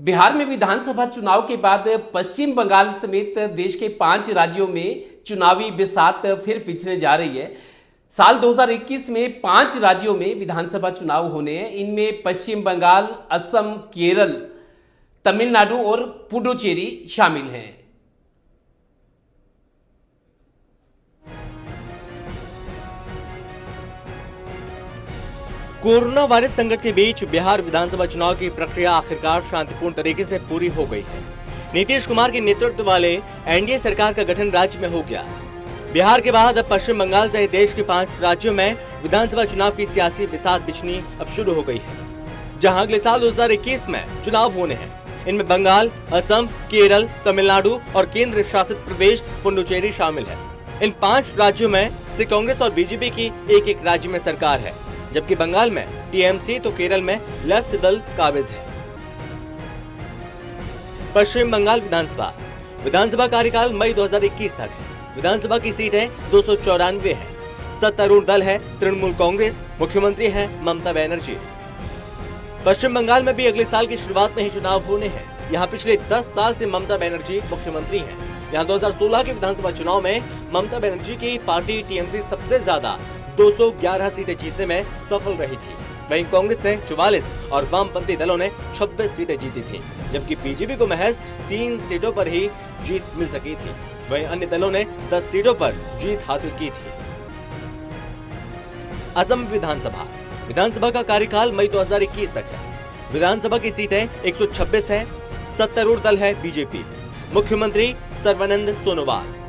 बिहार में विधानसभा चुनाव के बाद पश्चिम बंगाल समेत देश के 5 राज्यों में चुनावी बिसात फिर पिछने जा रही है। साल 2021 में 5 राज्यों में विधानसभा चुनाव होने हैं। इनमें पश्चिम बंगाल, असम, केरल, तमिलनाडु और पुडुचेरी शामिल हैं। कोरोना वायरस संकट के बीच बिहार विधानसभा चुनाव की प्रक्रिया आखिरकार शांतिपूर्ण तरीके से पूरी हो गई है। नीतीश कुमार के नेतृत्व वाले एनडीए सरकार का गठन राज्य में हो गया। बिहार के बाद अब पश्चिम बंगाल सहित देश के 5 राज्यों में विधानसभा चुनाव की सियासी बिसात बिछनी अब शुरू हो गई है, जहां अगले साल 2021 में चुनाव होने हैं। इनमें बंगाल, असम, केरल, तमिलनाडु और केंद्र शासित प्रदेश पुडुचेरी शामिल है। इन 5 राज्यों में से कांग्रेस और बीजेपी की एक राज्य में सरकार है, जबकि बंगाल में टीएमसी तो केरल में लेफ्ट दल काबिज है। पश्चिम बंगाल विधानसभा कार्यकाल मई 2021 तक है। विधानसभा की सीटें 294 हैं। सत्तारूढ़ दल है तृणमूल कांग्रेस, मुख्यमंत्री हैं ममता बनर्जी। पश्चिम बंगाल में भी अगले साल की शुरुआत में ही चुनाव होने हैं। यहाँ पिछले 10 साल से ममता बनर्जी मुख्यमंत्री हैं। यहाँ 2016 के विधानसभा चुनाव में ममता बनर्जी की पार्टी टीएमसी सबसे ज्यादा 211 सीटें जीतने में सफल रही थी। वहीं कांग्रेस ने 44 और वामपंथी दलों ने 26 सीटें जीती थी, जबकि बीजेपी को महज 3 सीटों पर ही जीत मिल सकी थी। वहीं अन्य दलों ने 10 सीटों पर जीत हासिल की थी। असम विधानसभा का कार्यकाल मई 2021 तक है। विधानसभा की सीटें 126 हैं। सत्तारूढ़ दल है बीजेपी, मुख्यमंत्री सर्बानंद सोनोवाल।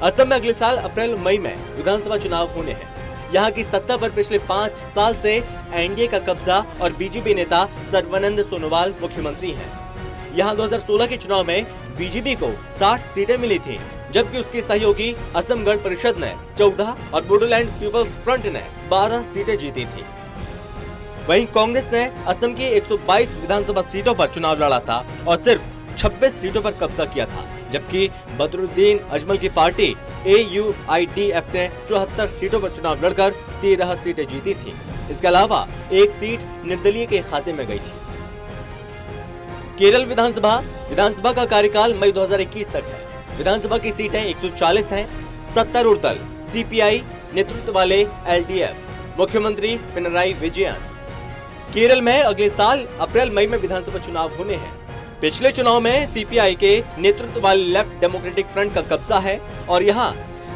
असम में अगले साल अप्रैल मई में विधानसभा चुनाव होने हैं। यहाँ की सत्ता पर पिछले 5 साल से एनडीए का कब्जा और बीजेपी नेता सर्बानंद सोनोवाल मुख्यमंत्री हैं। यहाँ 2016 के चुनाव में बीजेपी को 60 सीटें मिली थी, जबकि उसकी सहयोगी असम गण परिषद ने 14 और बोडोलैंड पीपल्स फ्रंट ने 12 सीटें जीती थी। वहीं कांग्रेस ने असम की 122 विधानसभा सीटों पर चुनाव लड़ा था और सिर्फ 26 सीटों पर कब्जा किया था, जबकि बदरुद्दीन अजमल की पार्टी AUIDF ने 74 सीटों पर चुनाव लड़कर 13 सीटें जीती थी। इसके अलावा एक सीट निर्दलीय के खाते में गई थी। केरल विधानसभा का कार्यकाल मई 2021 तक है। विधानसभा की सीटें 140 हैं। सत्तारूढ़ दल CPI नेतृत्व वाले LDF, मुख्यमंत्री पिनराई विजयन। केरल में अगले साल अप्रैल मई में विधानसभा चुनाव होने हैं। पिछले चुनाव में CPI के नेतृत्व वाले लेफ्ट डेमोक्रेटिक फ्रंट का कब्जा है और यहाँ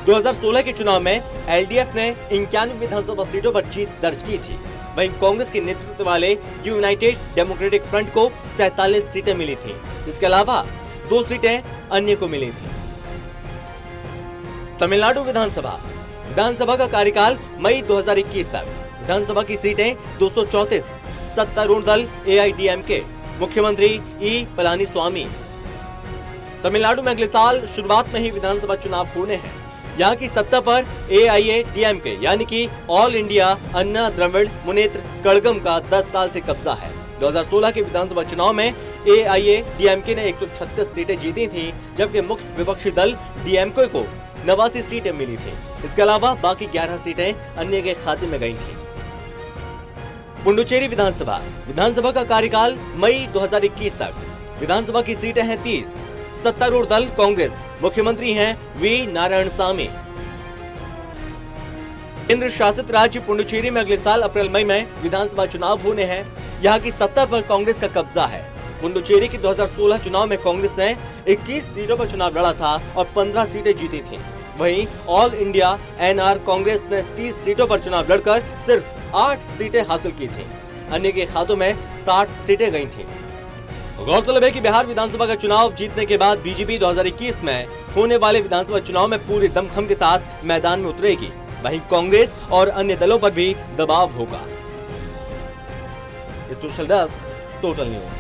2016 के चुनाव में LDF ने 91 विधानसभा सीटों पर जीत दर्ज की थी। वहीं कांग्रेस के नेतृत्व वाले यूनाइटेड डेमोक्रेटिक फ्रंट को 47 सीटें मिली थी। इसके अलावा 2 सीटें अन्य को मिली थी। तमिलनाडु विधानसभा का कार्यकाल मई 2021 तक। विधानसभा की सीटें 234। सत्तारूढ़ दल AIDMK, मुख्यमंत्री E पलानीस्वामी। तमिलनाडु में अगले साल शुरुआत में ही विधानसभा चुनाव होने हैं। यहाँ की सत्ता पर AIADMK यानी कि ऑल इंडिया अन्ना द्रविड़ मुनेत्र कड़गम का 10 साल से कब्जा है। 2016 के विधानसभा चुनाव में AIADMK ने 136 सीटें जीती थी, जबकि मुख्य विपक्षी दल DMK को 89 सीटें मिली थी। इसके अलावा बाकी 11 सीटें अन्य के खाते में गई थी। पुडुचेरी विधानसभा का कार्यकाल मई 2021 तक। विधानसभा की सीटें हैं 30। सत्तारूढ़ दल कांग्रेस, मुख्यमंत्री हैं V नारायणसामी। केंद्र शासित राज्य पुडुचेरी में अगले साल अप्रैल मई में विधानसभा चुनाव होने हैं। यहाँ की सत्ता पर कांग्रेस का कब्जा है। पुडुचेरी के 2016 चुनाव में कांग्रेस ने 21 सीटों पर चुनाव लड़ा था और 15 सीटें जीती थी। वहीं ऑल इंडिया NR कांग्रेस ने 30 सीटों पर चुनाव लड़कर सिर्फ 8 सीटें हासिल की थी। अन्य के खातों में 60 सीटें गई थीं। गौरतलब है कि बिहार विधानसभा का चुनाव जीतने के बाद बीजेपी 2021 में होने वाले विधानसभा चुनाव में पूरे दमखम के साथ मैदान में उतरेगी। वहीं कांग्रेस और अन्य दलों पर भी दबाव होगा। Special desk, total news.